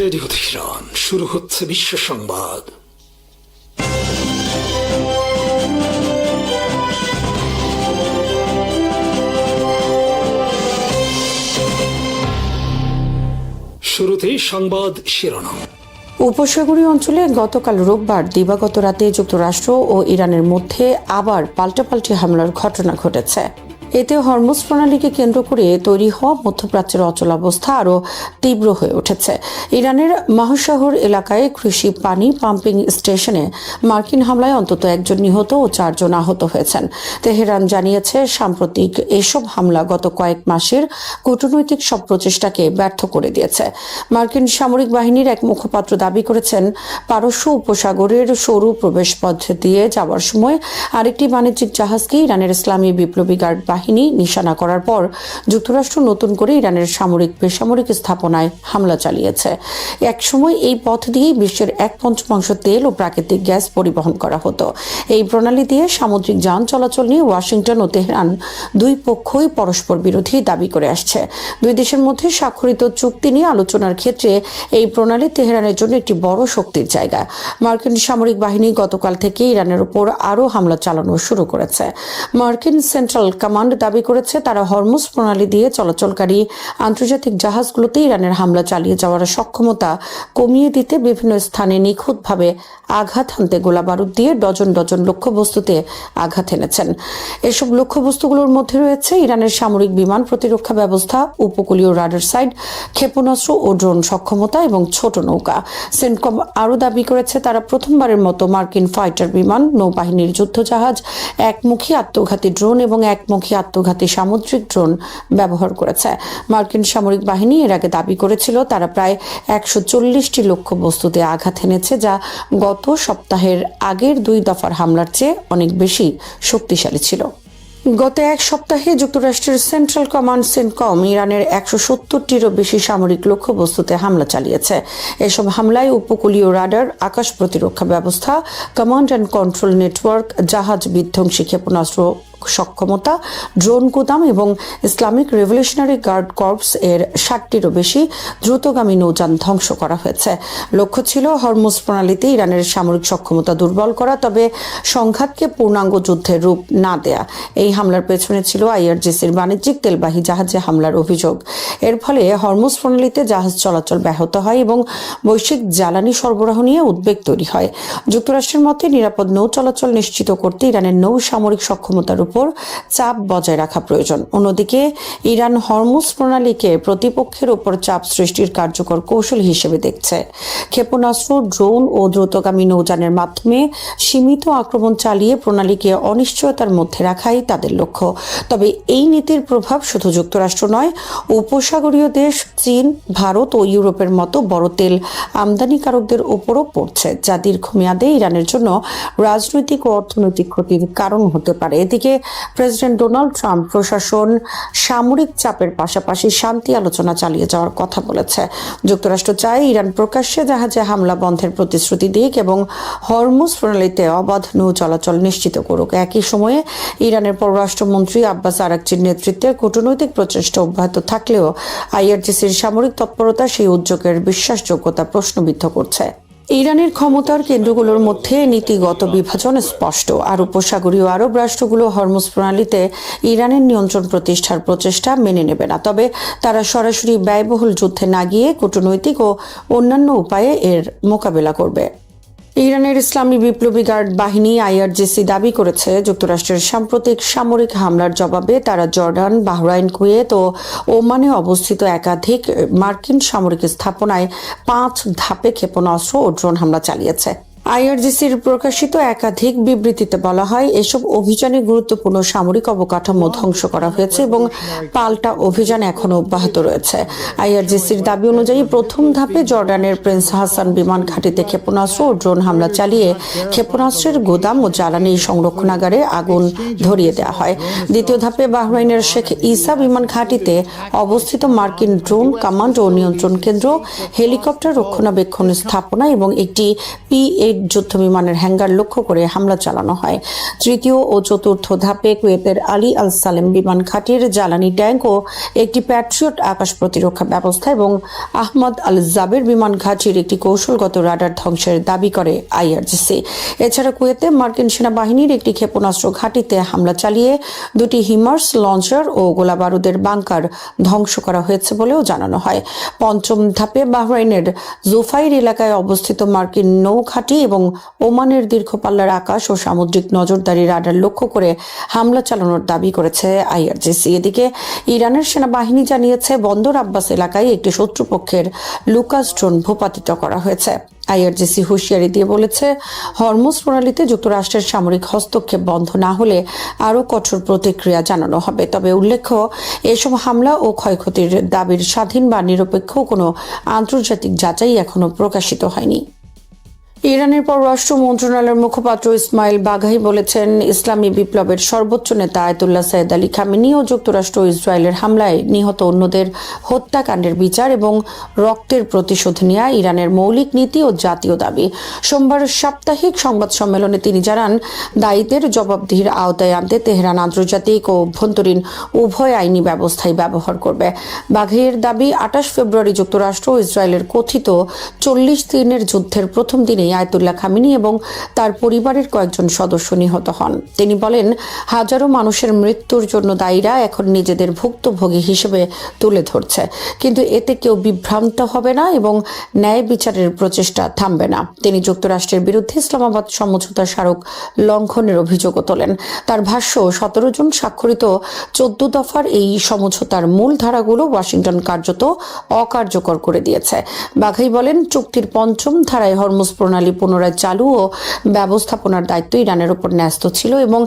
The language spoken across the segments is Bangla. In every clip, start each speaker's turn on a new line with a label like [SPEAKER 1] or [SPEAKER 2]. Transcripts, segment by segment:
[SPEAKER 1] রেডিও তেহরান, শুরু হচ্ছে বিশ্ব সংবাদ। শুরুতেই সংবাদ শিরোনাম।
[SPEAKER 2] উপসাগরীয় অঞ্চলে গতকাল রোববার দিবাগত রাতে যুক্তরাষ্ট্র ও ইরানের মধ্যে আবার পাল্টাপাল্টি হামলার ঘটনা ঘটেছে। এতে হরমুজ প্রণালীকে কেন্দ্র করে তৈরি হওয়া মধ্যপ্রাচ্যের অচলাবস্থা আরও তীব্র হয়ে উঠেছে। ইরানের মাহশাহর এলাকায় কৃষি পানি পাম্পিং স্টেশনে মার্কিন হামলায় অন্তত একজন নিহত ও 4 জন আহত হয়েছেন। তেহরান জানিয়েছে সাম্প্রতিক এসব হামলা গত কয়েক মাসের কূটনৈতিক সব প্রচেষ্টাকে ব্যর্থ করে দিয়েছে। মার্কিন সামরিক বাহিনীর এক মুখপাত্র দাবি করেছেন, পারস্য উপসাগরের সরু প্রবেশপথ দিয়ে যাওয়ার সময় আরেকটি বাণিজ্যিক জাহাজকে ইরানের ইসলামী বিপ্লবী গার্ড বাহিনী নিশানা করার পর যুক্তরাষ্ট্র নতুন করে ইরানের সামরিক বেসামরিক স্থাপনায় হামলা চালিয়েছে। একসময় এই পথ দিয়েই বিশ্বের 1/5 তেল ও প্রাকৃতিক গ্যাস পরিবহন করা হতো। এই প্রণালী দিয়ে সামুদ্রিক যান চলাচল নিয়ে ওয়াশিংটন ও তেহরান দুই পক্ষই পরস্পর বিরোধী দাবি করে আসছে। দুই দেশের মধ্যে স্বাক্ষরিত চুক্তি নিয়ে আলোচনার ক্ষেত্রে এই প্রণালী তেহরানের জন্য একটি বড় শক্তির জায়গা। মার্কিন সামরিক বাহিনী গতকাল থেকে ইরানের উপর আরও হামলা চালানো শুরু করেছে। মার্কিন সেন্ট্রাল কমান্ড দাবি করেছে তারা হরমুজ প্রণালী দিয়ে চলাচলকারী আন্তর্জাতিক জাহাজগুলোতে ইরানের হামলা চালিয়ে যাওয়ার সক্ষমতা কমিয়ে দিতে বিভিন্ন স্থানে নিখুঁতভাবে আঘাত হানতে গোলাবারুদ দিয়ে ডজন ডজন লক্ষ্যবস্তুতে আঘাত এনেছেন। এসব লক্ষ্যবস্তুগুলোর মধ্যে রয়েছে ইরানের সামরিক বিমান প্রতিরক্ষা ব্যবস্থা, উপকূলীয় রাডার সাইট, ক্ষেপণাস্ত্র ও ড্রোন সক্ষমতা এবং ছোট নৌকা। সেন্টকম আরও দাবি করেছে তারা প্রথমবারের মতো মার্কিন ফাইটার বিমান, নৌবাহিনীর যুদ্ধজাহাজ, একমুখী আত্মঘাতী ড্রোন এবং একমুখী আত্মঘাতী সামুদ্রিক ড্রোন ব্যবহার করেছে। মার্কিন সামরিক বাহিনী এর আগে দাবি করেছিল তারা প্রায় 140টি লক্ষ্যবস্তুতে আঘাত এনেছে, যা গত সপ্তাহের আগের 2 দফার হামলার চেয়ে অনেক বেশি শক্তিশালী ছিল। গত এক সপ্তাহে যুক্তরাষ্ট্রের সেন্ট্রাল কমান্ড সেন্টকম ইরানের 170টিরও বেশি সামরিক লক্ষ্যবস্তুতে হামলা চালিয়েছে। এসব হামলায় উপকূলীয় রাডার, আকাশ প্রতিরক্ষা ব্যবস্থা, কমান্ড অ্যান্ড কন্ট্রোল নেটওয়ার্ক, জাহাজ বিধ্বংসী ক্ষেপণাস্ত্র সক্ষমতা, ড্রোন গুদাম এবং ইসলামিক রেভলিউশনারি গার্ড কর্পস এর 60টিরও বেশি দ্রুতগামী নৌযান ধ্বংস করা হয়েছে। লক্ষ্য ছিল হরমুজ প্রণালীতে ইরানের সামরিক সক্ষমতা দুর্বল করা, তবে সংঘাতকে পূর্ণাঙ্গ যুদ্ধের রূপ না দেয়া। এই হামলার পেছনে ছিল আইআরজিসির বাণিজ্যিক তেলবাহী জাহাজে হামলার অভিযোগ। এর ফলে হরমুজ প্রণালীতে জাহাজ চলাচল ব্যাহত হয় এবং বৈশ্বিক জ্বালানি সরবরাহ নিয়ে উদ্বেগ তৈরি হয়। যুক্তরাষ্ট্রের মতে নিরাপদ নৌ চলাচল নিশ্চিত করতে ইরানের নৌ সামরিক সক্ষমতার উপর চাপ বজায় রাখা প্রয়োজন। অন্যদিকে ইরান হরমুজ প্রণালীকে প্রতিপক্ষের উপর চাপ সৃষ্টির কার্যকর কৌশল হিসেবে দেখছে। ক্ষেপণাস্ত্র, ড্রোন ও দ্রুতগামী নৌযানের মাধ্যমে সীমিত আক্রমণ চালিয়ে প্রণালীকে অনিশ্চয়তার মধ্যে রাখাই তাদের লক্ষ্য। তবে এই নীতির প্রভাব শুধু যুক্তরাষ্ট্র নয়, উপসাগরীয় দেশ চীন, ভারত ও ইউরোপের মতো বড় তেল আমদানিকারকদের উপরও পড়ছে, যা দীর্ঘমেয়াদে ইরানের জন্য রাজনৈতিক ও অর্থনৈতিক ক্ষতির কারণ হতে পারে। এদিকে প্রেসিডেন্ট ডোনাল্ড ট্রাম্প প্রশাসন সামরিক চাপের পাশাপাশি শান্তি আলোচনা চালিয়ে যাওয়ার কথা বলেছে। যুক্তরাষ্ট্র চায় ইরান প্রকাশ্যে জাহাজে হামলা বন্ধের প্রতিশ্রুতি দিক এবং হরমুজ প্রণালীতে অবাধ নৌ চলাচল নিশ্চিত করুক। একই সময়ে ইরানের পররাষ্ট্রমন্ত্রী আব্বাস আরাকচির নেতৃত্বে কূটনৈতিক প্রচেষ্টা অব্যাহত থাকলেও আইআরজিসির সামরিক তৎপরতা সেই উদ্যোগের বিশ্বাসযোগ্যতা প্রশ্নবিদ্ধ করছে। ইরানের ক্ষমতার কেন্দ্রগুলোর মধ্যে নীতিগত বিভাজন স্পষ্ট, আর উপসাগরীয় আরব রাষ্ট্রগুলো হরমুজ প্রণালীতে ইরানের নিয়ন্ত্রণ প্রতিষ্ঠার প্রচেষ্টা মেনে নেবে না। তবে তারা সরাসরি ব্যয়বহুল যুদ্ধে না গিয়ে কূটনৈতিক ও অন্যান্য উপায়ে এর মোকাবেলা করবে। ইরানের ইসলামী বিপ্লবী গার্ড বাহিনী আইআরজিসি দাবি করেছে যুক্তরাষ্ট্রের সাম্প্রতিক সামরিক হামলার জবাবে তারা জর্ডান, বাহরাইন, কুয়েত ও ওমানে অবস্থিত একাধিক মার্কিন সামরিক স্থাপনায় 5 ধাপে ক্ষেপণাস্ত্র ও ড্রোন হামলা চালিয়েছে। আইআরজিসির প্রকাশিত একাধিক বিবৃতিতে বলা হয়, এসব অভিযানে গুরুত্বপূর্ণ সামরিক অবকাঠামো ধ্বংস করা হয়েছে এবং পাল্টা অভিযান এখনো অব্যাহত রয়েছে। আইআরজিসির দাবি অনুযায়ী প্রথম ধাপে জর্ডানের প্রিন্স হাসান বিমান ঘাঁটিতে ক্ষেপণাস্ত্র ও ড্রোন হামলা চালিয়ে ক্ষেপণাস্ত্রের গোদাম ও জ্বালানি সংরক্ষণাগারে আগুন ধরিয়ে দেওয়া হয়। দ্বিতীয় ধাপে বাহরাইনের শেখ ইসা বিমান ঘাঁটিতে অবস্থিত মার্কিন ড্রোন কমান্ড ও নিয়ন্ত্রণ কেন্দ্র, হেলিকপ্টার রক্ষণাবেক্ষণ স্থাপনা এবং একটি P-8 সামরিক যুদ্ধ বিমানের হ্যাঙ্গার লক্ষ্য করে হামলা চালানো হয়। তৃতীয় ও চতুর্থ ধাপে কুয়েতের আলী আল সালেম বিমান ঘাঁটির জ্বালানি ট্যাঙ্ক ও একটি প্যাট্রিয়ট আকাশ প্রতিরক্ষা ব্যবস্থা এবং আহমদ আল জাবের বিমান ঘাঁটির একটি কৌশলগত রাডার ধ্বংসের দাবি করে আইআরজিসি। এছাড়া কুয়েতে মার্কিন সেনাবাহিনীর একটি ক্ষেপণাস্ত্র ঘাঁটিতে হামলা চালিয়ে দুটি হিমার্স লঞ্চার ও গোলাবারুদের বাংকার ধ্বংস করা হয়েছে বলেও জানানো হয়। পঞ্চম ধাপে বাহরাইনের জুফাইর এলাকায় অবস্থিত মার্কিন নৌঘাঁটি এবং ওমানের দীর্ঘপাল্লার আকাশ ও সামুদ্রিক নজরদারি রাডার লক্ষ্য করে হামলা চালানোর দাবি করেছে আইআরজিসি। এদিকে ইরানের সেনাবাহিনী জানিয়েছে বন্দর আব্বাস এলাকায় একটি শত্রুপক্ষের লুকাস ড্রোন ভূপাতিত করা হয়েছে। আইআরজিসি হুঁশিয়ারি দিয়ে বলেছে, হরমুজ প্রণালীতে যুক্তরাষ্ট্রের সামরিক হস্তক্ষেপ বন্ধ না হলে আরও কঠোর প্রতিক্রিয়া জানানো হবে। তবে উল্লেখ্য, এসব হামলা ও ক্ষয়ক্ষতির দাবির স্বাধীন বা নিরপেক্ষ কোনো আন্তর্জাতিক যাচাই এখনো প্রকাশিত হয়নি। ইরানের পররাষ্ট্র মন্ত্রণালয়ের মুখপাত্র ইসমাইল বাঘাই বলেছেন, ইসলামী বিপ্লবের সর্বোচ্চ নেতা আয়াতুল্লাহ সৈয়দ আলী খামেনি ও যুক্তরাষ্ট্র ও ইসরায়েলের হামলায় নিহত অন্যদের হত্যাকাণ্ডের বিচার এবং রক্তের প্রতিশোধ নেওয়া ইরানের মৌলিক নীতি ও জাতীয় দাবি। সোমবার সাপ্তাহিক সংবাদ সম্মেলনে তিনি জানান, দায়ীদের জবাবদিহির আওতায় আনতে তেহরান আন্তর্জাতিক ও অভ্যন্তরীণ উভয় আইনি ব্যবস্থাই ব্যবহার করবে। বাঘাইয়ের দাবি, 28 ফেব্রুয়ারি যুক্তরাষ্ট্র ও ইসরায়েলের কথিত 40 দিনের যুদ্ধের প্রথম দিনে আয়াতুল্লাহ খামেনি এবং তার পরিবারের কয়েকজন সদস্য নিহত হন। তিনি বলেন, হাজারো মানুষের মৃত্যুর জন্য দায়ীরা এখন নিজেদের ভুক্তভোগী হিসেবে তুলে ধরছে, কিন্তু এতে কেউ বিভ্রান্ত হবে না এবং ন্যায় বিচারের প্রচেষ্টা থামবে না। তিনি যুক্তরাষ্ট্রের বিরুদ্ধে ইসলামাবাদ সমঝোতা স্মারক লঙ্ঘনের অভিযোগও তোলেন। তার ভাষ্য, 17 জন স্বাক্ষরিত 14 দফার এই সমঝোতার মূল ধারাগুলো ওয়াশিংটন কার্যত অকার্যকর করে দিয়েছে। বাঘাই বলেন, চুক্তির পঞ্চম ধারায় হরমুজ প্রণালী পুনরায় চালু ও ব্যবস্থাপনার দায়িত্ব ইরানের উপর ন্যস্ত ছিল এবং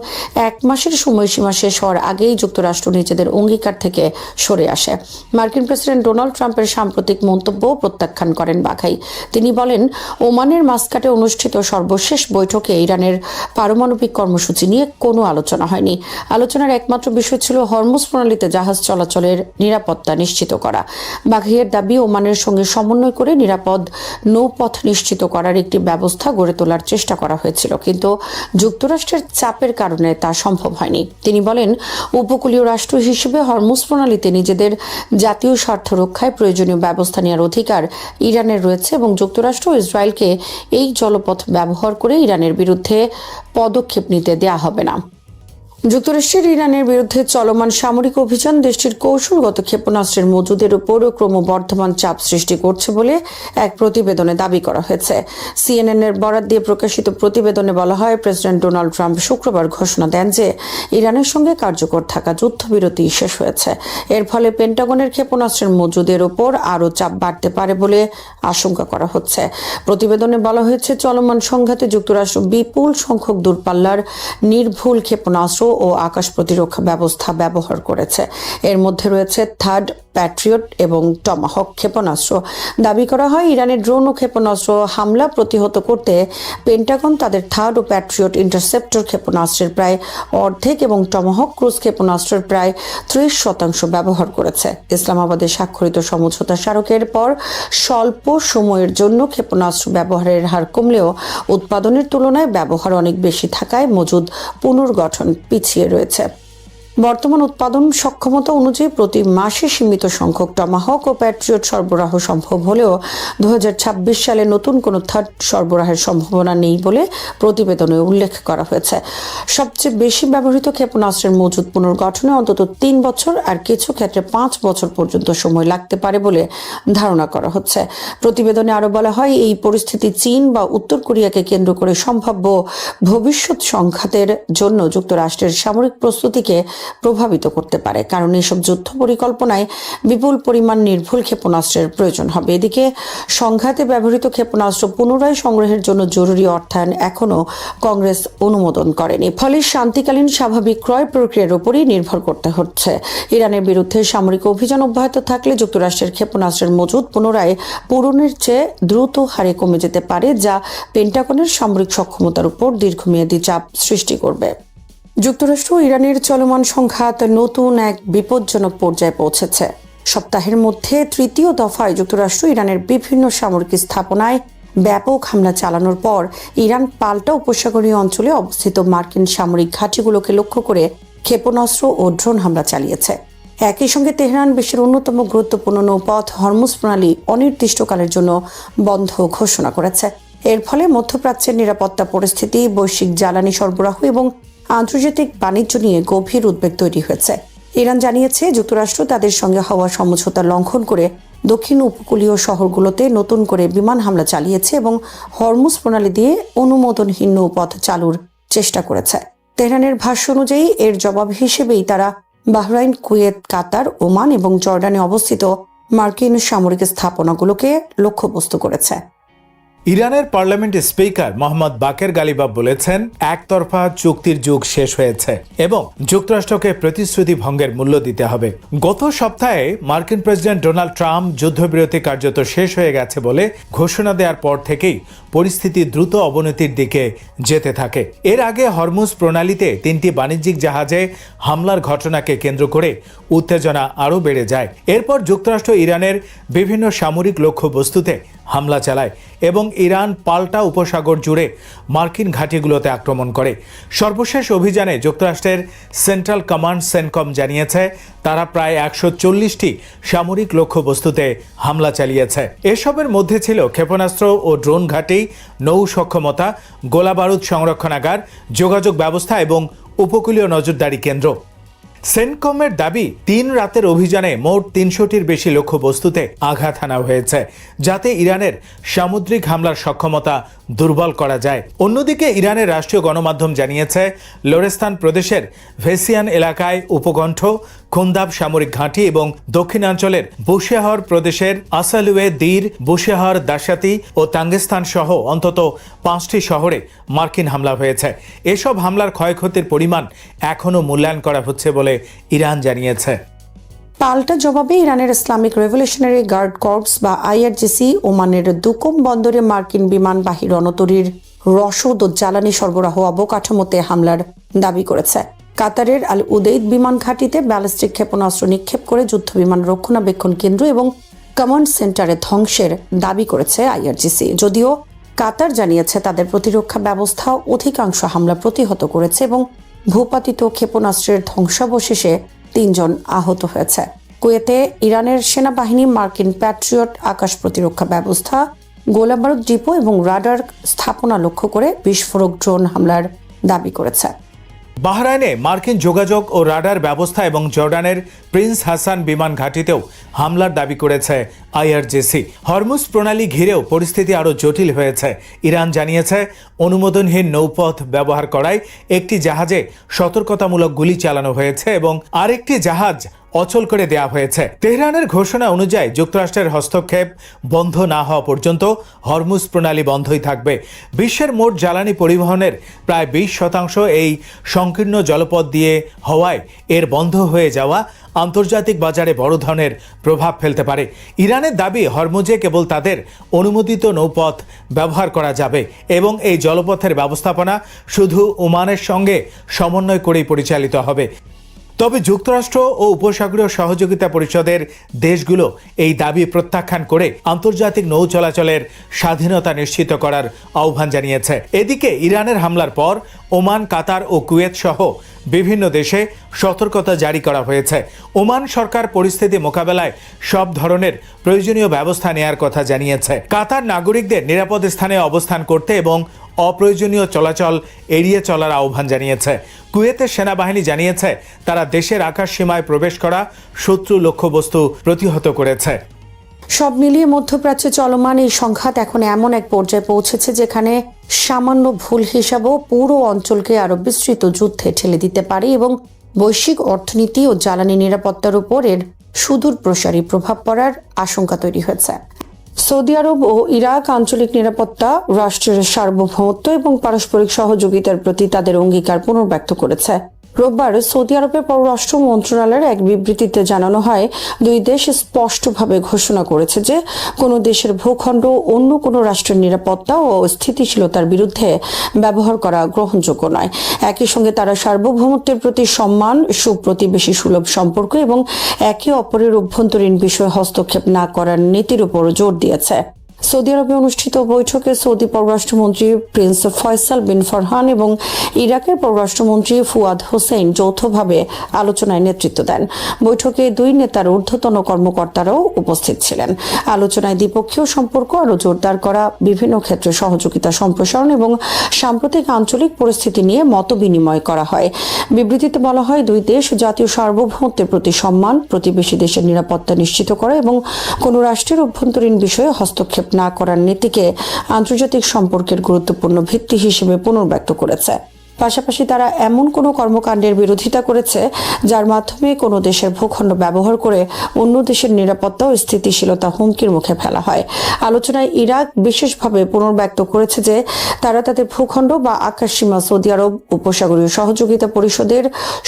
[SPEAKER 2] 1 মাসের সময়সীমা শেষ হওয়ার আগেই যুক্তরাষ্ট্র নিজেদের অঙ্গীকার থেকে সরে আসে। মার্কিন প্রেসিডেন্ট ডোনাল্ড ট্রাম্পের সাম্প্রতিক মন্তব্য প্রত্যাখ্যান করেন বাঘাই। তিনি বলেন, ওমানের মাস্কাটে অনুষ্ঠিত সর্বশেষ বৈঠকে ইরানের পারমাণবিক কর্মসূচি নিয়ে কোনো আলোচনা হয়নি। আলোচনার একমাত্র বিষয় ছিল হরমুজ প্রণালীতে জাহাজ চলাচলের নিরাপত্তা নিশ্চিত করা। বাঘাইয়ের দাবি, ওমানের সঙ্গে সমন্বয় করে নিরাপদ নৌপথ নিশ্চিত করার একটি ব্যবস্থা গড়ে তোলার চেষ্টা করা হয়েছিল, কিন্তু যুক্তরাষ্ট্রের চাপের কারণে তা সম্ভব হয়নি। তিনি বলেন, উপকূলীয় রাষ্ট্র হিসেবে হরমুজ প্রণালীতে নিজেদের জাতীয় স্বার্থ রক্ষায় প্রয়োজনীয় ব্যবস্থা নেওয়ার অধিকার ইরানের রয়েছে এবং যুক্তরাষ্ট্র ও ইসরায়েলকে এই জলপথ ব্যবহার করে ইরানের বিরুদ্ধে পদক্ষেপ নিতে দেয়া হবে না। যুক্তরাষ্ট্রের ইরানের বিরুদ্ধে চলমান সামরিক অভিযান দেশটির কৌশলগত ক্ষেপণাস্ত্রের মজুদের উপর ক্রমবর্ধমান চাপ সৃষ্টি করছে বলে এক প্রতিবেদনে দাবি করা হয়েছে। সিএনএন এর বরাত দিয়ে প্রকাশিত প্রতিবেদনে বলা হয়, প্রেসিডেন্ট ডোনাল্ড ট্রাম্প শুক্রবার ঘোষণা দেন যে ইরানের সঙ্গে কার্যকর থাকা যুদ্ধবিরতি শেষ হয়েছে। এর ফলে পেন্টাগনের ক্ষেপণাস্ত্রের মজুদের উপর আরও চাপ বাড়তে পারে বলে আশঙ্কা করা হচ্ছে। প্রতিবেদনে বলা হয়েছে, চলমান সংঘাতে যুক্তরাষ্ট্র বিপুল সংখ্যক দূরপাল্লার নির্ভুল ক্ষেপণাস্ত্র ও আকাশ প্রতিরক্ষা ব্যবস্থা ব্যবহার করেছে। এর মধ্যে রয়েছে থার্ড প্যাট্রিয়ট এবং টমাহক ক্ষেপণাস্ত্র। দাবি করা হয়, ইরানের ড্রোন ও ক্ষেপণাস্ত্র হামলা প্রতিহত করতে পেন্টাগন তাদের থার্ড ও প্যাট্রিয়ট ইন্টারসেপ্টর ক্ষেপণাস্ত্রের প্রায় অর্ধেক এবং টমাহক ক্রুজ ক্ষেপণাস্ত্রের প্রায় 30% ব্যবহার করেছে। ইসলামাবাদে স্বাক্ষরিত সমঝোতা স্মারকের পর স্বল্প সময়ের জন্য ক্ষেপণাস্ত্র ব্যবহারের হার কমলেও উৎপাদনের তুলনায় ব্যবহার অনেক বেশি থাকায় মজুদ পুনর্গঠন পিছিয়ে রয়েছে। বর্তমান উৎপাদন সক্ষমতা অনুযায়ী প্রতি মাসে সীমিত সংখ্যক টমাহক ও প্যাট্রিয়ট সরবরাহ সম্ভব হলেও 2026 সালে নতুন কোনো থার্ড সরবরাহের সম্ভাবনা নেই বলে প্রতিবেদনে উল্লেখ করা হয়েছে। সবচেয়ে বেশি ব্যবহৃত ক্ষেপণাস্ত্রের মজুদ পুনর্গঠনে অন্তত 3 বছর আর কিছু ক্ষেত্রে 5 বছর পর্যন্ত সময় লাগতে পারে বলে ধারণা করা হচ্ছে। প্রতিবেদনে আরও বলা হয়, এই পরিস্থিতি চীন বা উত্তর কোরিয়াকে কেন্দ্র করে সম্ভাব্য ভবিষ্যৎ সংঘাতের জন্য যুক্তরাষ্ট্রের সামরিক প্রস্তুতিকে প্রভাবিত করতে পারে, কারণ এসব যুদ্ধ পরিকল্পনায় বিপুল পরিমাণ নির্ভুল ক্ষেপণাস্ত্রের প্রয়োজন হবে। এদিকে সংঘাতে ব্যবহৃত ক্ষেপণাস্ত্র পুনরায় সংগ্রহের জন্য জরুরি অর্থায়ন এখনও কংগ্রেস অনুমোদন করেনি, ফলে শান্তিকালীন স্বাভাবিক ক্রয় প্রক্রিয়ার উপরই নির্ভর করতে হচ্ছে। ইরানের বিরুদ্ধে সামরিক অভিযান অব্যাহত থাকলে যুক্তরাষ্ট্রের ক্ষেপণাস্ত্রের মজুদ পুনরায় পূরণের চেয়ে দ্রুত হারে কমে যেতে পারে, যা পেন্টাগনের সামরিক সক্ষমতার উপর দীর্ঘমেয়াদী চাপ সৃষ্টি করবে। যুক্তরাষ্ট্র ও ইরানের চলমান সংঘাত নতুন এক বিপজ্জনক পর্যায়ে পৌঁছেছে। সপ্তাহের মধ্যে তৃতীয় দফায় যুক্তরাষ্ট্র ইরানের বিভিন্ন সামরিক স্থাপনায় ব্যাপক হামলা চালানোর পর ইরান পাল্টা উপসাগরীয় অঞ্চলে অবস্থিত মার্কিন সামরিক ঘাঁটিগুলোকে লক্ষ্য করে ক্ষেপণাস্ত্র ও ড্রোন হামলা চালিয়েছে। একই সঙ্গে তেহরান বিশ্বের অন্যতম গুরুত্বপূর্ণ নৌপথ হরমুজ প্রণালী অনির্দিষ্টকালের জন্য বন্ধ ঘোষণা করেছে। এর ফলে মধ্যপ্রাচ্যের নিরাপত্তা পরিস্থিতি, বৈশ্বিক জ্বালানি সরবরাহ এবং আন্তর্জাতিক বাণিজ্য নিয়ে গভীর উদ্বেগ তৈরি হয়েছে। ইরান জানিয়েছে যুক্তরাষ্ট্র তাদের সঙ্গে হওয়া সমঝোতা লঙ্ঘন করে দক্ষিণ উপকূলীয় শহরগুলোতে নতুন করে বিমান হামলা চালিয়েছে এবং হরমুজ প্রণালী দিয়ে অনুমোদনহীন নৌপথ চালুর চেষ্টা করেছে। তেহরানের ভাষ্য অনুযায়ী এর জবাব হিসেবেই তারা বাহরাইন, কুয়েত, কাতার, ওমান এবং জর্ডানে অবস্থিত মার্কিন সামরিক স্থাপনাগুলোকে লক্ষ্যবস্তু করেছে।
[SPEAKER 3] ইরানের পার্লামেন্ট স্পিকার মোহাম্মদ বাকের গালিবাফ বলেছেন, একতরফা চুক্তির যুগ শেষ হয়েছে এবং যুক্তরাষ্ট্রকে প্রতিশ্রুতি ভঙ্গের মূল্য দিতে হবে। গত সপ্তাহে মার্কিন প্রেসিডেন্ট ডোনাল্ড ট্রাম্প যুদ্ধবিরতি কার্যত শেষ হয়ে গেছে বলে ঘোষণা দেওয়ার পর থেকেই পরিস্থিতি দ্রুত অবনতির দিকে যেতে থাকে। এর আগে হরমুজ প্রণালীতে 3টি বাণিজ্যিক জাহাজে হামলার ঘটনাকে কেন্দ্র করে উত্তেজনা আরও বেড়ে যায়। এরপর যুক্তরাষ্ট্র ইরানের বিভিন্ন সামরিক লক্ষ্যবস্তুতে হামলা চালায় এবং ইরান পাল্টা উপসাগর জুড়ে মার্কিন ঘাঁটিগুলোতে আক্রমণ করে। সর্বশেষ অভিযানে যুক্তরাষ্ট্রের সেন্ট্রাল কমান্ড সেনকম জানিয়েছে তারা প্রায় 140টি সামরিক লক্ষ্যবস্তুতে হামলা চালিয়েছে। এসবের মধ্যে ছিল ক্ষেপণাস্ত্র ও ড্রোন ঘাঁটি, নৌ সক্ষমতা, গোলাবারুদ সংরক্ষণাগার, যোগাযোগ ব্যবস্থা এবং উপকূলীয় নজরদারি কেন্দ্র। সেনকমের দাবি 3 রাতের অভিযানে মোট 300টির বেশি লক্ষ্যবস্তুতে আঘাত হানা হয়েছে, যাতে ইরানের সামুদ্রিক হামলার সক্ষমতা দুর্বল করা যায়। অন্যদিকে ইরানের রাষ্ট্রীয় গণমাধ্যম জানিয়েছে লোরেস্তান প্রদেশের ভেসিয়ান এলাকায় উপকণ্ঠ, খুন্দাব সামরিক ঘাঁটি এবং দক্ষিণাঞ্চলের বুশেহর প্রদেশের আসালুয়ে, দীর, বুশেহর, দাসাতি ও তাঙ্গিস্তান সহ অন্তত 5টি শহরে মার্কিন হামলা হয়েছে। এসব হামলার ক্ষয়ক্ষতির পরিমাণ এখনও মূল্যায়ন করা হচ্ছে বলে ইরান জানিয়েছে।
[SPEAKER 2] পাল্টা জবাবে ইরানের ইসলামিক রেভলিউশনারি গার্ড কর্পস বা আইআরজিসি ওমানের দুকুম বন্দরে মার্কিন বিমানবাহী রণতরীর রসদ ও জ্বালানি সরবরাহ অবকাঠামোতে হামলার দাবি করেছে। কাতারের আল উদেইদ বিমান ঘাঁটিতে ব্যালিস্টিক ক্ষেপণাস্ত্র নিক্ষেপ করে যুদ্ধবিমান রক্ষণাবেক্ষণ কেন্দ্র এবং কমান্ড সেন্টারে ধ্বংসের দাবি করেছে আইআরজিসি। যদিও কাতার জানিয়েছে তাদের প্রতিরক্ষা ব্যবস্থা অধিকাংশ হামলা প্রতিহত করেছে এবং ভূপাতিত ক্ষেপণাস্ত্রের ধ্বংসাবশেষে 3 জন আহত হয়েছে। কুয়েতে ইরানের সেনাবাহিনী মার্কিন প্যাট্রিয়ট আকাশ প্রতিরক্ষা ব্যবস্থা, গোলাবারুদ ডিপো এবং রাডার স্থাপনা লক্ষ্য করে বিস্ফোরক ড্রোন হামলার দাবি করেছে।
[SPEAKER 3] বাহরাইনে মার্কিন যোগাযোগ ও রাডার ব্যবস্থা এবং জর্ডানের প্রিন্স হাসান বিমান ঘাঁটিতেও হামলার দাবি করেছে আইআরজিসি। হরমুজ প্রণালী ঘিরেও পরিস্থিতি আরও জটিল হয়েছে। ইরান জানিয়েছে অনুমোদনহীন নৌপথ ব্যবহার করায় একটি জাহাজে সতর্কতামূলক গুলি চালানো হয়েছে এবং আরেকটি জাহাজ অচল করে দেওয়া হয়েছে। তেহরানের ঘোষণা অনুযায়ী যুক্তরাষ্ট্রের হস্তক্ষেপ বন্ধ না হওয়া পর্যন্ত হরমুজ প্রণালী বন্ধই থাকবে। বিশ্বের মোট জ্বালানি পরিবহনের প্রায় 20% এই সংকীর্ণ জলপথ দিয়ে হওয়ায় এর বন্ধ হয়ে যাওয়া আন্তর্জাতিক বাজারে বড় ধরনের প্রভাব ফেলতে পারে। ইরানের দাবি হরমুজে কেবল তাদের অনুমোদিত নৌপথ ব্যবহার করা যাবে এবং এই জলপথের ব্যবস্থাপনা শুধু ওমানের সঙ্গে সমন্বয় করেই পরিচালিত হবে। তবে যুক্তরাষ্ট্র ও উপসাগরীয় সহযোগিতা পরিষদের দেশগুলো এই দাবি প্রত্যাখ্যান করে আন্তর্জাতিক নৌ চলাচলের স্বাধীনতা নিশ্চিত করার আহ্বান জানিয়েছে। এদিকে ইরানের হামলার পর ওমান, কাতার ও কুয়েত সহ বিভিন্ন দেশে সতর্কতা জারি করা হয়েছে। ওমান সরকার পরিস্থিতি মোকাবেলায় সব ধরনের প্রয়োজনীয় ব্যবস্থা নেয়ার কথা জানিয়েছে। কাতার নাগরিকদের নিরাপদ স্থানে অবস্থান করতে এবং অপ্রয়োজনীয় চলাচল এড়িয়ে চলার আহ্বান জানিয়েছে। কুয়েতের সেনাবাহিনী জানিয়েছে তারা দেশের আকাশ সীমায় প্রবেশ করা শত্রু লক্ষ্যবস্তু প্রতিহত করেছে।
[SPEAKER 2] সব মিলিয়ে মধ্যপ্রাচ্যে চলমান এই সংঘাত এখন এমন এক পর্যায়ে পৌঁছেছে যেখানে সামান্য ভুল হিসাবেও পুরো অঞ্চলকে আরো বিস্তৃত যুদ্ধে ঠেলে দিতে পারে এবং বৈশ্বিক অর্থনীতি ও জ্বালানি নিরাপত্তার উপর এর সুদূর প্রসারী প্রভাব পড়ার আশঙ্কা তৈরি হয়েছে। সৌদি আরব ও ইরাক আঞ্চলিক নিরাপত্তা, রাষ্ট্রের সার্বভৌমত্ব এবং পারস্পরিক সহযোগিতার প্রতি তাদের অঙ্গীকার পুনর্ব্যক্ত করেছে। রোববার সৌদি আরবের পররাষ্ট্র মন্ত্রণালয়ের এক বিবৃতিতে জানানো হয়, দুই দেশ স্পষ্টভাবে ঘোষণা করেছে যে কোনো দেশের ভূখণ্ড অন্য কোনো রাষ্ট্রের নিরাপত্তা ও স্থিতিশীলতার বিরুদ্ধে ব্যবহার করা গ্রহণযোগ্য নয়। একই সঙ্গে তারা সার্বভৌমত্বের প্রতি সম্মান, সুপ্রতিবেশী সুলভ সম্পর্ক এবং একে অপরের অভ্যন্তরীণ বিষয়ে হস্তক্ষেপ না করার নীতির উপর জোর দিয়েছে। সৌদি আরবে অনুষ্ঠিত বৈঠকে সৌদি পররাষ্ট্রমন্ত্রী প্রিন্স ফয়সাল বিন ফারহান এবং ইরাকের পররাষ্ট্রমন্ত্রী ফুয়াদ হোসেন যৌথভাবে আলোচনায় নেতৃত্ব দেন। বৈঠকে দুই নেতার ঊর্ধ্বতন কর্মকর্তারাও উপস্থিত ছিলেন। আলোচনায় দ্বিপক্ষীয় সম্পর্ক আরও জোরদার করা, বিভিন্ন ক্ষেত্রে সহযোগিতা সম্প্রসারণ এবং সাম্প্রতিক আঞ্চলিক পরিস্থিতি নিয়ে মতবিনিময় করা হয়। বিবৃতিতে বলা হয়, দুই দেশ জাতীয় সার্বভৌমত্বের প্রতি সম্মান, প্রতিবেশী দেশের নিরাপত্তা নিশ্চিত করা এবং কোনো রাষ্ট্রের অভ্যন্তরীণ বিষয়ে হস্তক্ষেপ না করার নীতিকে আন্তর্জাতিক সম্পর্কের গুরুত্বপূর্ণ ভিত্তি হিসেবে পুনর্ব্যক্ত করেছে। পাশাপাশি তারা এমন কোনো কর্মকাণ্ডের বিরোধিতা করেছে যার মাধ্যমে কোনো দেশের ভূখণ্ড ব্যবহার করে অন্য দেশের নিরাপত্তা ও স্থিতিশীলতা হুমকির মুখে ফেলা হয়। আলোচনায় ইরাক বিশেষভাবে পুনর্ব্যক্ত করেছে যে তারা তাদের ভূখণ্ড বা আকাশসীমা সৌদি আরব উপসাগরীয় সহযোগিতা পরিষদের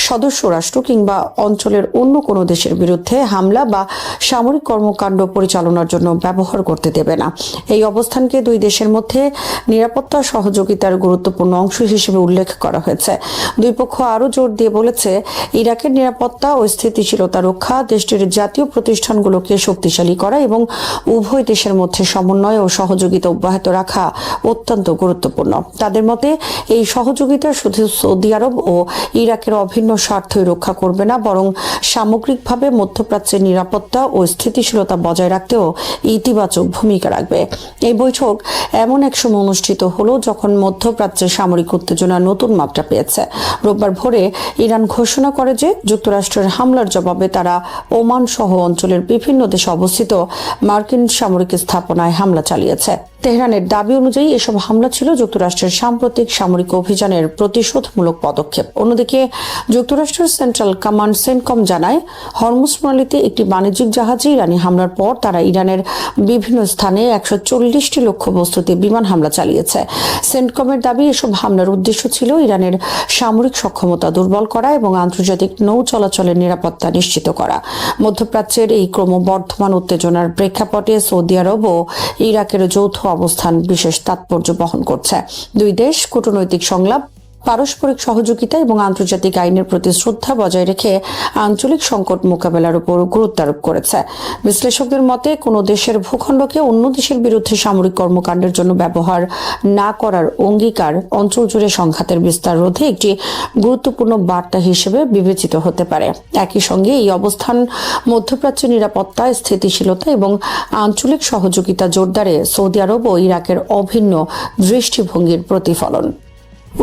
[SPEAKER 2] সদস্য রাষ্ট্র কিংবা অঞ্চলের অন্য কোনো দেশের বিরুদ্ধে হামলা বা সামরিক কর্মকাণ্ড পরিচালনার জন্য ব্যবহার করতে দেবে না। এই অবস্থানকে দুই দেশের মধ্যে নিরাপত্তা সহযোগিতার গুরুত্বপূর্ণ অংশ হিসেবে উল্লেখ করা হয়েছে। দুই পক্ষ আরও জোর দিয়ে বলেছে, ইরাকের নিরাপত্তা ও স্থিতিশীলতা রক্ষা, দেশটির জাতীয় প্রতিষ্ঠানগুলোকে শক্তিশালী করা এবং উভয় দেশের মধ্যে সমন্বয় ও সহযোগিতা অব্যাহত রাখা অত্যন্ত গুরুত্বপূর্ণ। তাদের মতে এই সহযোগিতা শুধু সৌদি আরব ও ইরাকের অভিন্ন স্বার্থই রক্ষা করবে না, বরং সামগ্রিকভাবে মধ্যপ্রাচ্যের নিরাপত্তা ও স্থিতিশীলতা বজায় রাখতেও ইতিবাচক ভূমিকা রাখবে। এই বৈঠক এমন এক সময় অনুষ্ঠিত হলো যখন মধ্যপ্রাচ্যের সামরিক উত্তেজনা নতুন মাত্রা পেয়েছে। রোববার ভোরে ইরান ঘোষণা করে যে যুক্তরাষ্ট্রের হামলার জবাবে তারা ওমান সহ অঞ্চলের বিভিন্ন দেশে অবস্থিত মার্কিন সামরিক স্থাপনায় হামলা চালিয়েছে। তেহরানের দাবি অনুযায়ী এসব হামলা ছিল যুক্তরাষ্ট্রের সাম্প্রতিক সামরিক অভিযানের প্রতিশোধমূলক পদক্ষেপ। অন্যদিকে যুক্তরাষ্ট্রের সেন্ট্রাল কমান্ড সেন্টকম জানায়, হরমুজ প্রণালীতে একটি বাণিজ্যিক জাহাজে ইরানি হামলার পর তারা ইরানের বিভিন্ন স্থানে 140টি লক্ষ্যবস্তুতে বিমান হামলা চালিয়েছে। সেন্টকমের দাবি, এসব হামলার উদ্দেশ্য ছিল ইরানের সামরিক সক্ষমতা দুর্বল করা এবং আন্তর্জাতিক নৌ চলাচলের নিরাপত্তা নিশ্চিত করা। মধ্যপ্রাচ্যের এই ক্রমবর্ধমান উত্তেজনার প্রেক্ষাপটে সৌদি আরব ও ইরাকের যৌথ অবস্থান বিশেষ তাৎপর্য বহন করছে। দুই দেশ কূটনৈতিক সংলাপ, পারস্পরিক সহযোগিতা এবং আন্তর্জাতিক আইনের প্রতি শ্রদ্ধা বজায় রেখে আঞ্চলিক সংকট মোকাবেলার উপর গুরুত্ব আরোপ করেছে। বিশ্লেষকদের মতে, কোনো দেশের ভূখণ্ডকে অন্য দেশের বিরুদ্ধে সামরিক কর্মকাণ্ডের জন্য ব্যবহার না করার অঙ্গীকার অঞ্চল জুড়ে সংঘাতের বিস্তার রোধে একটি গুরুত্বপূর্ণ বার্তা হিসেবে বিবেচিত হতে পারে। একই সঙ্গে এই অবস্থান মধ্যপ্রাচ্যের নিরাপত্তা, স্থিতিশীলতা এবং আঞ্চলিক সহযোগিতা জোরদারে সৌদি আরব ও ইরাকের অভিন্ন দৃষ্টিভঙ্গির প্রতিফলন।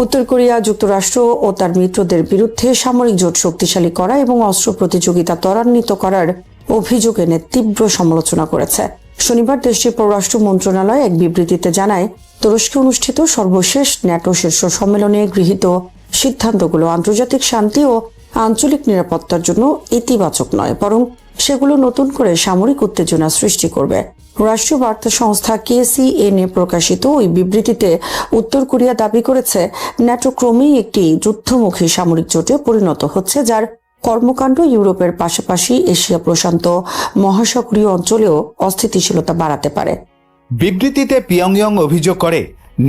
[SPEAKER 2] উত্তর কোরিয়া যুক্তরাষ্ট্র ও তার মিত্রদের বিরুদ্ধে সামরিক জোট শক্তিশালী করা এবং অস্ত্র প্রতিযোগিতা ত্বরান্বিত করার অভিযোগ এনে তীব্র সমালোচনা করেছে। শনিবার দেশটির পররাষ্ট্র মন্ত্রণালয় এক বিবৃতিতে জানায়, তুরস্কে অনুষ্ঠিত সর্বশেষ ন্যাটো শীর্ষ সম্মেলনে গৃহীত সিদ্ধান্তগুলো আন্তর্জাতিক শান্তি ও আঞ্চলিক নিরাপত্তার জন্য ইতিবাচক নয়, বরং সেগুলো নতুন করে সামরিক উত্তেজনা সৃষ্টি করবে। রাষ্ট্রীয় বার্তা সংস্থা KCNA প্রকাশিত ওই বিবৃতিতে উত্তর কোরিয়া দাবি করেছে, ন্যাটো ক্রমেই একটি যুদ্ধমুখী সামরিক জোটে পরিণত হচ্ছে, যার কর্মকাণ্ড ইউরোপের পাশাপাশি এশিয়া প্রশান্ত মহাসাগরীয় অঞ্চলেও অস্থিতিশীলতা বাড়াতে পারে।
[SPEAKER 3] বিবৃতিতে পিয়ংইয়ং অভিযোগ করে,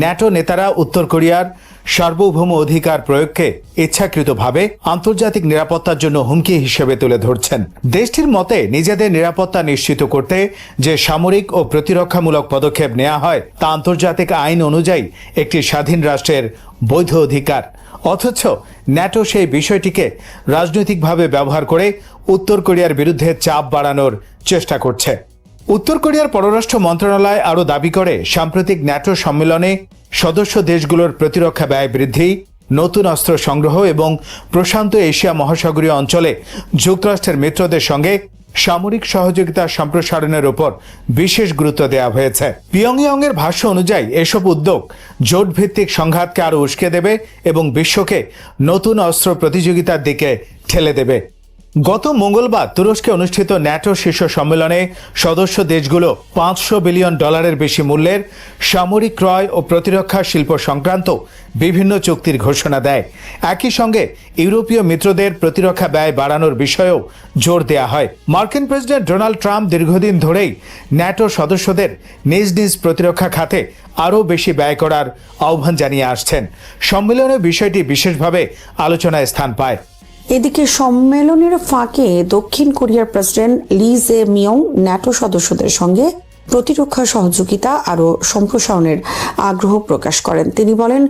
[SPEAKER 3] ন্যাটো নেতারা উত্তর কোরিয়ার সার্বভৌম অধিকার প্রয়োগকে ইচ্ছাকৃতভাবে আন্তর্জাতিক নিরাপত্তার জন্য হুমকি হিসেবে তুলে ধরছেন। দেশটির মতে, নিজেদের নিরাপত্তা নিশ্চিত করতে যে সামরিক ও প্রতিরক্ষামূলক পদক্ষেপ নেওয়া হয় তা আন্তর্জাতিক আইন অনুযায়ী একটি স্বাধীন রাষ্ট্রের বৈধ অধিকার। অথচ ন্যাটো সেই বিষয়টিকে রাজনৈতিকভাবে ব্যবহার করে উত্তর কোরিয়ার বিরুদ্ধে চাপ বাড়ানোর চেষ্টা করছে। উত্তর কোরিয়ার পররাষ্ট্র মন্ত্রণালয় আরও দাবি করে, সাম্প্রতিক ন্যাটো সম্মেলনে সদস্য দেশগুলোর প্রতিরক্ষা ব্যয় বৃদ্ধি, নতুন অস্ত্র সংগ্রহ এবং প্রশান্ত এশিয়া মহাসাগরীয় অঞ্চলে যুক্তরাষ্ট্রের মিত্রদের সঙ্গে সামরিক সহযোগিতা সম্প্রসারণের উপর বিশেষ গুরুত্ব দেওয়া হয়েছে। পিয়ংইয়ং এর ভাষ্য অনুযায়ী এসব উদ্যোগ জোটভিত্তিক সংঘাতকে আরও উস্কে দেবে এবং বিশ্বকে নতুন অস্ত্র প্রতিযোগিতার দিকে ঠেলে দেবে। গত মঙ্গলবার তুরস্কে অনুষ্ঠিত ন্যাটো শীর্ষ সম্মেলনে সদস্য দেশগুলো $500 বিলিয়ন বেশি মূল্যের সামরিক ক্রয় ও প্রতিরক্ষা শিল্প সংক্রান্ত বিভিন্ন চুক্তির ঘোষণা দেয়। একই সঙ্গে ইউরোপীয় মিত্রদের প্রতিরক্ষা ব্যয় বাড়ানোর বিষয়েও জোর দেওয়া হয়। মার্কিন প্রেসিডেন্ট ডোনাল্ড ট্রাম্প দীর্ঘদিন ধরেই ন্যাটো সদস্যদের নিজ নিজ প্রতিরক্ষা খাতে আরও বেশি ব্যয় করার আহ্বান জানিয়ে আসছেন। সম্মেলনে বিষয়টি বিশেষভাবে আলোচনায় স্থান পায়।
[SPEAKER 2] এদিকে সম্মেলনের ফাঁকে দক্ষিণ কোরিয়ার president Lee Jae Miyong NATO সদস্যদের সঙ্গে প্রতিরক্ষা সহযোগিতা আরও সম্প্রসারণের আগ্রহ প্রকাশ করেন। তিনি বলেন,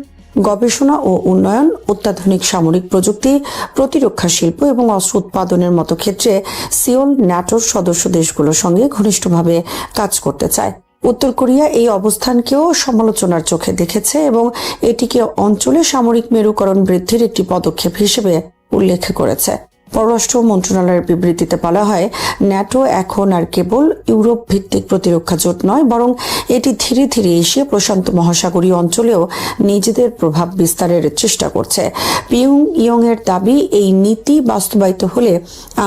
[SPEAKER 2] গবেষণা ও উন্নয়ন, অত্যাধুনিক সামরিক প্রযুক্তি, প্রতিরক্ষা শিল্প এবং অস্ত্র উৎপাদনের মতো ক্ষেত্রে সিওল ন্যাটোর সদস্য দেশগুলোর সঙ্গে ঘনিষ্ঠভাবে কাজ করতে চায়। উত্তর কোরিয়া এই অবস্থানকেও সমালোচনার চোখে দেখেছে এবং এটিকে অঞ্চলে সামরিক মেরুকরণ বৃদ্ধির একটি পদক্ষেপ হিসেবে উল্লেখ করেছে। পররাষ্ট্র মন্ত্রণালয়ের বিবৃতিতে বলা হয়, ন্যাটো এখন আর কেবল ইউরোপ ভিত্তিক প্রতিরক্ষা জোট নয়, বরং এটি ধীরে ধীরে এশিয়া প্রশান্ত মহাসাগরীয় অঞ্চলেও নিজেদের প্রভাব বিস্তারের চেষ্টা করছে। পিয়ংইয়ং এর দাবি, এই নীতি বাস্তবায়িত হলে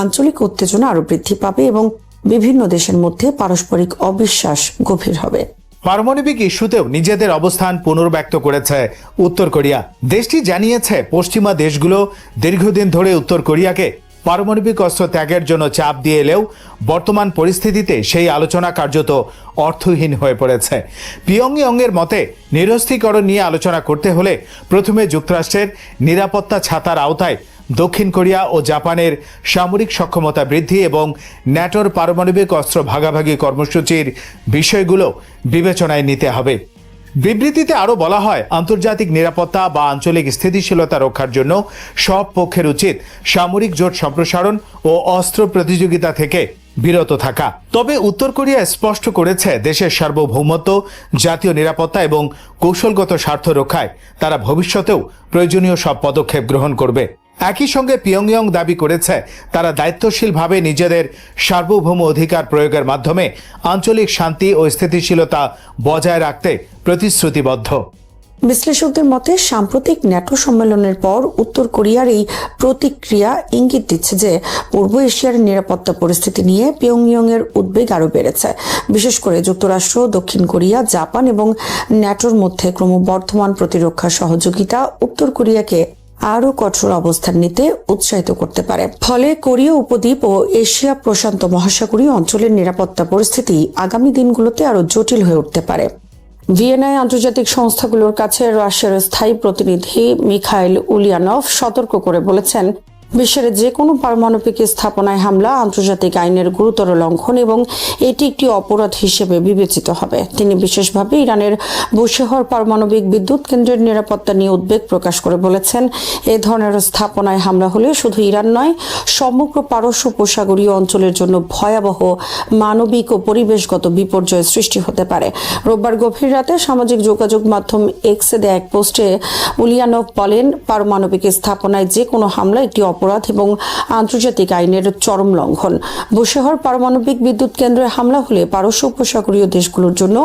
[SPEAKER 2] আঞ্চলিক উত্তেজনা আরও বৃদ্ধি পাবে এবং বিভিন্ন দেশের মধ্যে পারস্পরিক অবিশ্বাস গভীর হবে।
[SPEAKER 3] পারমাণবিক ইস্যুতেও নিজেদের অবস্থান পুনর্ব্যক্ত করেছে উত্তর কোরিয়া। দেশটি জানিয়েছে, পশ্চিমা দেশগুলো দীর্ঘদিন ধরে উত্তর কোরিয়াকে পারমাণবিক অস্ত্র ত্যাগের জন্য চাপ দিয়ে এলেও বর্তমান পরিস্থিতিতে সেই আলোচনা কার্যত অর্থহীন হয়ে পড়েছে। পিয়ংইয়ং এর মতে, নিরস্ত্রীকরণ নিয়ে আলোচনা করতে হলে প্রথমে যুক্তরাষ্ট্রের নিরাপত্তা ছাতার আওতায় দক্ষিণ কোরিয়া ও জাপানের সামরিক সক্ষমতা বৃদ্ধি এবং ন্যাটোর পারমাণবিক অস্ত্র ভাগাভাগি কর্মসূচির বিষয়গুলো বিবেচনায় নিতে হবে। বিবৃতিতে আরও বলা হয়, আন্তর্জাতিক নিরাপত্তা বা আঞ্চলিক স্থিতিশীলতা রক্ষার জন্য সব পক্ষের উচিত সামরিক জোট সম্প্রসারণ ও অস্ত্র প্রতিযোগিতা থেকে বিরত থাকা। তবে উত্তর কোরিয়া স্পষ্ট করেছে, দেশের সার্বভৌমত্ব, জাতীয় নিরাপত্তা এবং কৌশলগত স্বার্থ রক্ষায় তারা ভবিষ্যতেও প্রয়োজনীয় সব পদক্ষেপ গ্রহণ করবে। একই সঙ্গে পিয়ংইয়ং দাবি করেছে, তারা দায়িত্বশীলভাবে নিজেদের সার্বভৌম অধিকার প্রয়োগের মাধ্যমে আঞ্চলিক শান্তি ও স্থিতিশীলতা বজায় রাখতে প্রতিশ্রুতিবদ্ধ।
[SPEAKER 2] বিশ্লেষকদের মতে, সাম্প্রতিক ন্যাটো সম্মেলনের পর উত্তর কোরিয়ার এই প্রতিক্রিয়া ইঙ্গিত দিচ্ছে যে পূর্ব এশিয়ার নিরাপত্তা পরিস্থিতি নিয়ে পিয়ংইয়ং এর উদ্বেগ আরও বেড়েছে। বিশেষ করে যুক্তরাষ্ট্র, দক্ষিণ কোরিয়া, জাপান এবং ন্যাটোর মধ্যে ক্রমবর্ধমান প্রতিরক্ষা সহযোগিতা উত্তর কোরিয়াকে আরও কঠোর অবস্থান নিতে উৎসাহিত করতে পারে। ফলে কোরীয় উপদ্বীপ ও এশিয়া প্রশান্ত মহাসাগরীয় অঞ্চলের নিরাপত্তা পরিস্থিতি আগামী দিনগুলোতে আরও জটিল হয়ে উঠতে পারে। ভিয়েনায় আন্তর্জাতিক সংস্থাগুলোর কাছে রাশিয়ার স্থায়ী প্রতিনিধি মিখাইল উলিয়ানভ সতর্ক করে বলেছেন, বিশ্বের যে কোনো পারমাণবিক স্থাপনায় হামলা আন্তর্জাতিক আইনের গুরুতর লঙ্ঘন এবং এটি একটি অপরাধ হিসেবে বিবেচিত হবে। তিনি বিশেষভাবে ইরানের বুশেহর পারমাণবিক বিদ্যুৎ কেন্দ্রের নিরাপত্তা নিয়ে উদ্বেগ প্রকাশ করে বলেছেন, এ ধরনের স্থাপনায় হামলা হলে শুধু ইরান নয়, সমগ্র পারস্য উপসাগরীয় অঞ্চলের জন্য ভয়াবহ মানবিক ও পরিবেশগত বিপর্যয় সৃষ্টি হতে পারে। রোববার গভীর রাতে সামাজিক যোগাযোগ মাধ্যম এক্সে দেয়া এক পোস্টে উলিয়ানভ বলেন, পারমাণবিক স্থাপনায় যে কোনো হামলা একটি অপরাধ এবং আন্তর্জাতিক আইনের চরম লঙ্ঘন। বুশেহর পারমাণবিক বিদ্যুৎ কেন্দ্রে হামলা হলে পারস্য উপসাগরীয় দেশগুলোর জন্য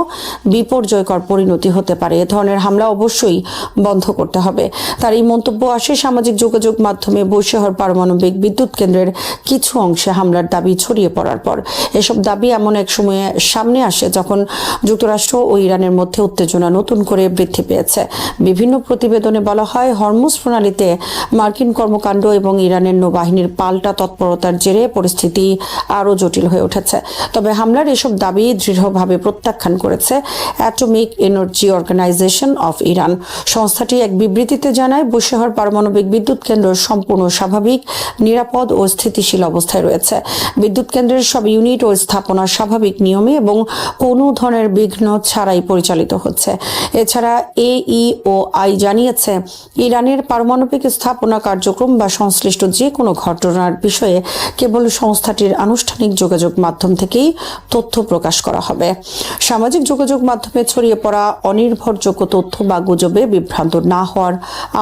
[SPEAKER 2] বিপর্যয়কর পরিণতি হতে পারে। এ ধরনের হামলা অবশ্যই বন্ধ করতে হবে। তার এই মন্তব্য আসে সামাজিক যোগাযোগ মাধ্যমে বুশেহর পারমাণবিক বিদ্যুৎ কেন্দ্রের কিছু অংশে হামলার দাবি ছড়িয়ে পড়ার পর। এসব দাবি এমন এক সময়ে সামনে আসে যখন যুক্তরাষ্ট্র ও ইরানের মধ্যে উত্তেজনা নতুন করে বৃদ্ধি পেয়েছে। বিভিন্ন প্রতিবেদনে বলা হয়, হরমুজ প্রণালীতে মার্কিন কর্মকাণ্ড এবং ইরানের নৌবাহিনীর পাল্টা তৎপরতার জেরে পরিস্থিতি আরও জটিল হয়ে উঠেছে। তবে হামলার এসব দাবি দৃঢ়ভাবে প্রত্যাখ্যান করেছে atomic energy organisation of Iran. সংস্থাটি এক বিবৃতিতে জানায়, বুশেহর পারমাণবিক বিদ্যুৎ কেন্দ্র সম্পূর্ণ স্বাভাবিক, নিরাপদ ও স্থিতিশীল অবস্থায় রয়েছে। বিদ্যুৎ কেন্দ্রের সব ইউনিট ও স্থাপনা স্বাভাবিক নিয়মে এবং কোনো ধরনের বিঘ্ন ছাড়াই পরিচালিত হচ্ছে। এছাড়া এইইওআই জানিয়েছে, ইরানের পারমাণবিক স্থাপনা কার্যক্রম বা সংশ্লিষ্ট যে কোনো ঘটনার বিষয়ে কেবল সংস্থাটির আনুষ্ঠানিক যোগাযোগ মাধ্যম থেকেই তথ্য প্রকাশ করা হবে। সামাজিক যোগাযোগ মাধ্যমে ছড়িয়ে পড়া অনির্ভরযোগ্য তথ্য বা গুজবে বিভ্রান্ত না হওয়ার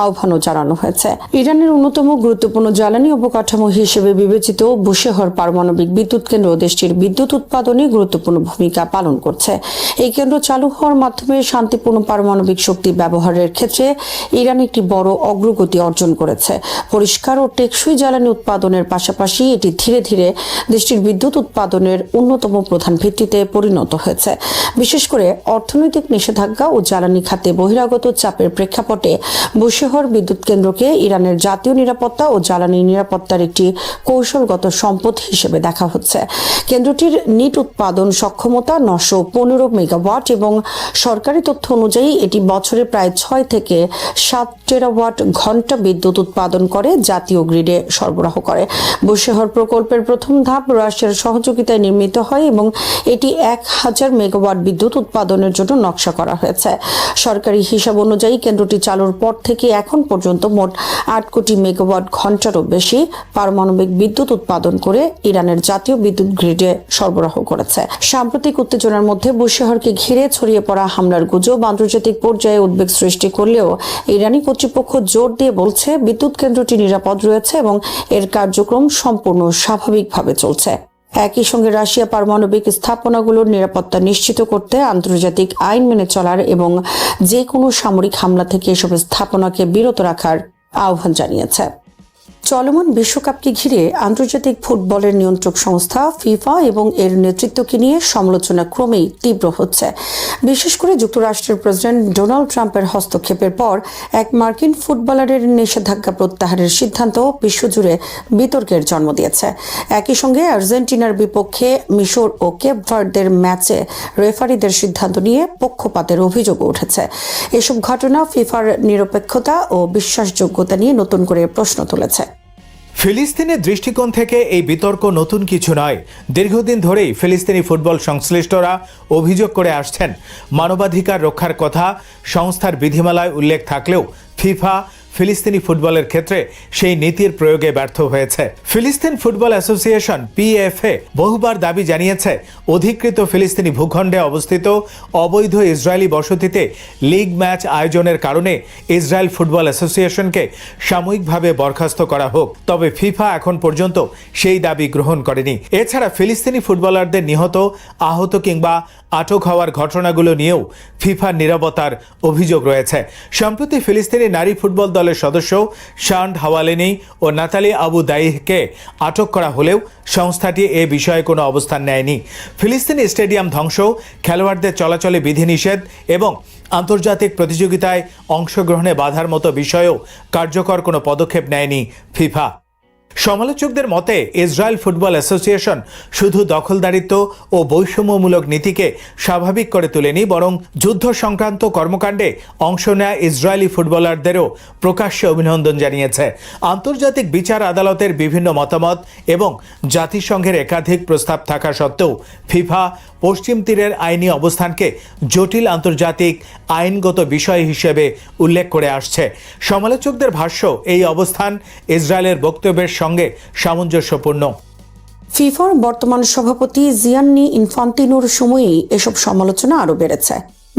[SPEAKER 2] আহ্বানও জানানো হয়েছে। ইরানের অন্যতম গুরুত্বপূর্ণ জ্বালানি অবকাঠামো হিসেবে বিবেচিত বুশেহর পারমাণবিক বিদ্যুৎ কেন্দ্র দেশটির বিদ্যুৎ উৎপাদনে গুরুত্বপূর্ণ ভূমিকা পালন করছে। এই কেন্দ্র চালু হওয়ার মাধ্যমে শান্তিপূর্ণ পারমাণবিক শক্তি ব্যবহারের ক্ষেত্রে ইরান একটি বড় অগ্রগতি অর্জন করেছে। পরিষ্কার ও টেকসই জ্বালানি উৎপাদনের পাশাপাশি এটি ধীরে ধীরে দেশটির বিদ্যুৎ উৎপাদনের অন্যতম প্রধান ভিত্তিতে পরিণত হয়েছে। বিশেষ করে অর্থনৈতিক নিষেধাজ্ঞা ও জ্বালানি খাতে বহিরাগত চাপের প্রেক্ষাপটে বুশেহর বিদ্যুৎ কেন্দ্রকে ইরানের জাতীয় নিরাপত্তা ও জ্বালানি নিরাপত্তার একটি কৌশলগত সম্পদ হিসেবে দেখা হচ্ছে। কেন্দ্রটির নিট উৎপাদন সক্ষমতা 915 মেগাওয়াট এবং সরকারি তথ্য অনুযায়ী এটি বছরে প্রায় 6 থেকে 7 টেরাওয়াট ঘন্টা বিদ্যুৎ উৎপাদন করে জাতীয় গ্রিডে সরবরাহ করে। বুশেহর প্রকল্পের প্রথম ধাপ রাশিয়ার সহযোগিতায় নির্মিত হয় এবং এটি 1000 মেগাওয়াট বিদ্যুৎ উৎপাদনের জন্য নকশা করা হয়েছে। সরকারি হিসাব অনুযায়ী কেন্দ্রটি চালুর পর থেকে এখন পর্যন্ত মোট 8 কোটি মেগাওয়াট ঘন্টারও বেশি পারমাণবিক বিদ্যুৎ উৎপাদন করে ইরানের জাতীয় বিদ্যুৎ গ্রিডে সরবরাহ করেছে। সাম্প্রতিক উত্তেজনার মধ্যে বুশেহরকে ঘিরে ছড়িয়ে পড়া হামলার গুজব আন্তর্জাতিক পর্যায়ে উদ্বেগ সৃষ্টি করলেও ইরানি কর্তৃপক্ষ জোর দিয়ে বলছে বিদ্যুৎ কেন্দ্রটি নিরাপদ রয়েছে এবং এর কার্যক্রম সম্পূর্ণ স্বাভাবিকভাবে চলছে। একই সঙ্গে রাশিয়া পারমাণবিক স্থাপনাগুলোর নিরাপত্তা নিশ্চিত করতে আন্তর্জাতিক আইন মেনে চলার এবং যে কোনো সামরিক হামলা থেকে এসব স্থাপনাকে বিরত রাখার আহ্বান জানিয়েছে। চলমান বিশ্বকাপকে ঘিরে আন্তর্জাতিক ফুটবলের নিয়ন্ত্রক সংস্থা ফিফা এবং এর নেতৃত্বকে নিয়ে সমালোচনা ক্রমেই তীব্র হচ্ছে। বিশেষ করে যুক্তরাষ্ট্রের প্রেসিডেন্ট ডোনাল্ড ট্রাম্পের হস্তক্ষেপের পর এক মার্কিন ফুটবলারের নিষেধাজ্ঞা প্রত্যাহারের সিদ্ধান্ত বিশ্বজুড়ে বিতর্কের জন্ম দিয়েছে। একই সঙ্গে আর্জেন্টিনার বিপক্ষে মিশর ও কেপ ভার্দের ম্যাচে রেফারিদের সিদ্ধান্ত নিয়ে পক্ষপাতের অভিযোগ উঠেছে। এসব ঘটনা ফিফার নিরপেক্ষতা ও বিশ্বাসযোগ্যতা নিয়ে নতুন করে প্রশ্ন তুলেছে।
[SPEAKER 3] ফিলিস্তিনের দৃষ্টিকোণ থেকে এই বিতর্ক নতুন কিছু নয়। দীর্ঘদিন ধরেই ফিলিস্তিনি ফুটবল সংশ্লিষ্টরা অভিযোগ করে আসছেন, মানবাধিকার রক্ষার কথা সংস্থার বিধিমালায় উল্লেখ থাকলেও ফিফা ফিলিস্তিনি ফুটবলের ক্ষেত্রে সেই নীতির প্রয়োগে ব্যর্থ হয়েছে। ফিলিস্তিন ফুটবল অ্যাসোসিয়েশন পিএফএ বহুবার দাবি জানিয়েছে অধিকৃত ফিলিস্তিনি ভূখণ্ডে অবস্থিত অবৈধ ইসরায়েলি বসতিতে লিগ ম্যাচ আয়োজনের কারণে ইসরায়েল ফুটবল অ্যাসোসিয়েশনকে সাময়িকভাবে বরখাস্ত করা হোক। তবে ফিফা এখন পর্যন্ত সেই দাবি গ্রহণ করেনি। এছাড়া ফিলিস্তিনি ফুটবলারদের নিহত, আহত কিংবা আটক হওয়ার ঘটনাগুলো নিয়েও ফিফার নীরবতার অভিযোগ রয়েছে। সম্প্রতি ফিলিস্তিনি নারী ফুটবল দলের সদস্য শান্ড হাওয়ালেনি ও নাতালি আবু দাইহকে আটক করা হলেও সংস্থাটি এ বিষয়ে কোনো অবস্থান নেয়নি। ফিলিস্তিনি স্টেডিয়াম ধ্বংস, খেলোয়াড়দের চলাচলে বিধিনিষেধ এবং আন্তর্জাতিক প্রতিযোগিতায় অংশগ্রহণে বাধার মতো বিষয়েও কার্যকর কোনো পদক্ষেপ নেয়নি ফিফা। সমালোচকদের মতে ইসরায়েল ফুটবল অ্যাসোসিয়েশন শুধু দখলদারিত্ব ও বৈষম্যমূলক নীতিকে স্বাভাবিক করে তোলেনি, বরং যুদ্ধ সংক্রান্ত কর্মকাণ্ডে অংশ নেয়া ইসরায়েলি ফুটবলারদেরও প্রকাশ্যে অভিনন্দন জানিয়েছে। আন্তর্জাতিক বিচার আদালতের বিভিন্ন মতামত এবং জাতিসংঘের একাধিক প্রস্তাব থাকা সত্ত্বেও ফিফা পশ্চিম তীরের আইনি অবস্থানকে জটিল আন্তর্জাতিক আইনগত বিষয় হিসেবে উল্লেখ করে আসছে। সমালোচকদের ভাষ্য, এই অবস্থান ইসরায়েলের বক্তব্যের সঙ্গে সামঞ্জস্যপূর্ণ।
[SPEAKER 2] ফিফার বর্তমান সভাপতি জিয়ান্নি ইনফান্তিনোর সময়েই এসব সমালোচনা আরও বেড়েছে।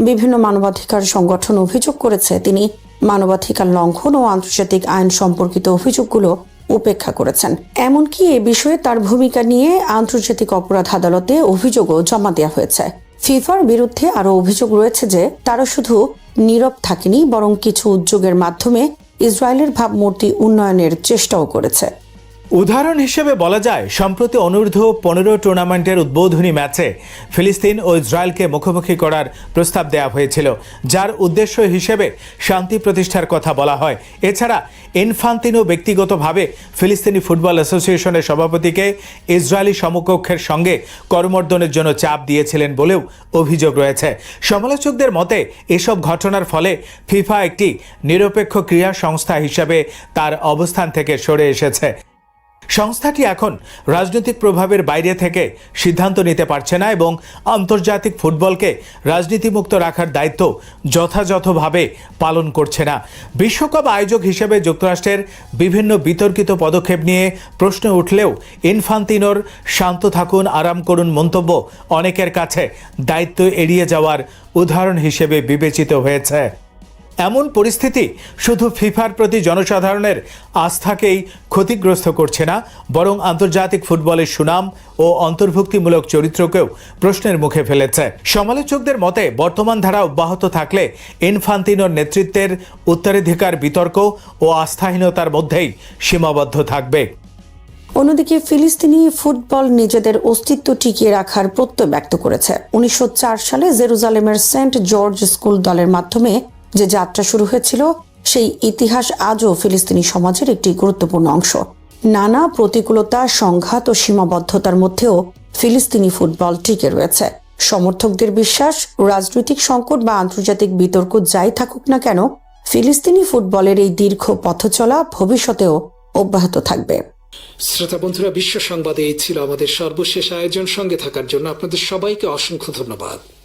[SPEAKER 2] বিভিন্ন মানবাধিকার সংগঠন অভিযোগ করেছে তিনি মানবাধিকার লঙ্ঘন ও আন্তর্জাতিক আইন সম্পর্কিত অভিযোগগুলো উপেক্ষা করেছেন। এমনকি এ বিষয়ে তার ভূমিকা নিয়ে আন্তর্জাতিক অপরাধ আদালতে অভিযোগও জমা দেওয়া হয়েছে। ফিফার বিরুদ্ধে আরও অভিযোগ রয়েছে যে তারা শুধু নীরব থাকেনি, বরং কিছু উদ্যোগের মাধ্যমে ইসরায়েলের ভাবমূর্তি উন্নয়নের চেষ্টাও করেছে।
[SPEAKER 3] উদাহরণ হিসেবে বলা যায়, সম্প্রতি অনূর্ধ্ব 15 টুর্নামেন্টের উদ্বোধনী ম্যাচে ফিলিস্তিন ও ইসরায়েলকে মুখোমুখি করার প্রস্তাব দেওয়া হয়েছিল, যার উদ্দেশ্য হিসেবে শান্তি প্রতিষ্ঠার কথা বলা হয়। এছাড়া ইনফান্তিনো ব্যক্তিগতভাবে ফিলিস্তিনি ফুটবল অ্যাসোসিয়েশনের সভাপতিকে ইসরায়েলি সমকক্ষের সঙ্গে করমর্দনের জন্য চাপ দিয়েছিলেন বলেও অভিযোগ রয়েছে। সমালোচকদের মতে এসব ঘটনার ফলে ফিফা একটি নিরপেক্ষ ক্রীড়া সংস্থা হিসেবে তার অবস্থান থেকে সরে এসেছে। সংস্থাটি এখন রাজনৈতিক প্রভাবের বাইরে থেকে সিদ্ধান্ত নিতে পারছে না এবং আন্তর্জাতিক ফুটবলকে রাজনীতিমুক্ত রাখার দায়িত্ব যথাযথভাবে পালন করছে না। বিশ্বকাপ আয়োজক হিসেবে যুক্তরাষ্ট্রের বিভিন্ন বিতর্কিত পদক্ষেপ নিয়ে প্রশ্ন উঠলেও ইনফান্তিনোর শান্ত থাকুন, আরাম করুন মন্তব্য অনেকের কাছে দায়িত্ব এড়িয়ে যাওয়ার উদাহরণ হিসেবে বিবেচিত হয়েছে। এমন পরিস্থিতি শুধু ফিফার প্রতি জনসাধারণের আস্থাকেই ক্ষতিগ্রস্ত করছে না, বরং আন্তর্জাতিক ফুটবলের সুনাম ও অন্তর্ভুক্তিমূলক চরিত্রকেও প্রশ্নের মুখে ফেলেছে। সমালোচকদের মতে বর্তমান ধারা অব্যাহত থাকলে ইনফান্তিনোর নেতৃত্বের উত্তরাধিকার বিতর্ক ও আস্থাহীনতার মধ্যেই সীমাবদ্ধ থাকবে।
[SPEAKER 2] অন্যদিকে ফিলিস্তিনি ফুটবল নিজেদের অস্তিত্ব টিকিয়ে রাখার প্রত্যয় ব্যক্ত করেছে। 1904 সালে জেরুজালেমের সেন্ট জর্জ স্কুল দলের মাধ্যমে যে যাত্রা শুরু হয়েছিল, সেই ইতিহাস আজও ফিলিস্তিনি সমাজের একটি গুরুত্বপূর্ণ অংশ। নানা প্রতিকূলতা, সংঘাত ও সীমাবদ্ধতার মধ্যেও ফিলিস্তিনি ফুটবল টিকে রয়েছে। সমর্থকদের বিশ্বাস, রাজনৈতিক সংকট বা আন্তর্জাতিক বিতর্ক যাই থাকুক না কেন, ফিলিস্তিনি ফুটবলের এই দীর্ঘ পথচলা ভবিষ্যতেও অব্যাহত থাকবে।
[SPEAKER 1] শ্রোতা বন্ধুরা, বিশ্ব সংবাদে এই ছিল আমাদের সর্বশেষ আয়োজন। সঙ্গে থাকার জন্য আপনাদের সবাইকে অসংখ্য ধন্যবাদ।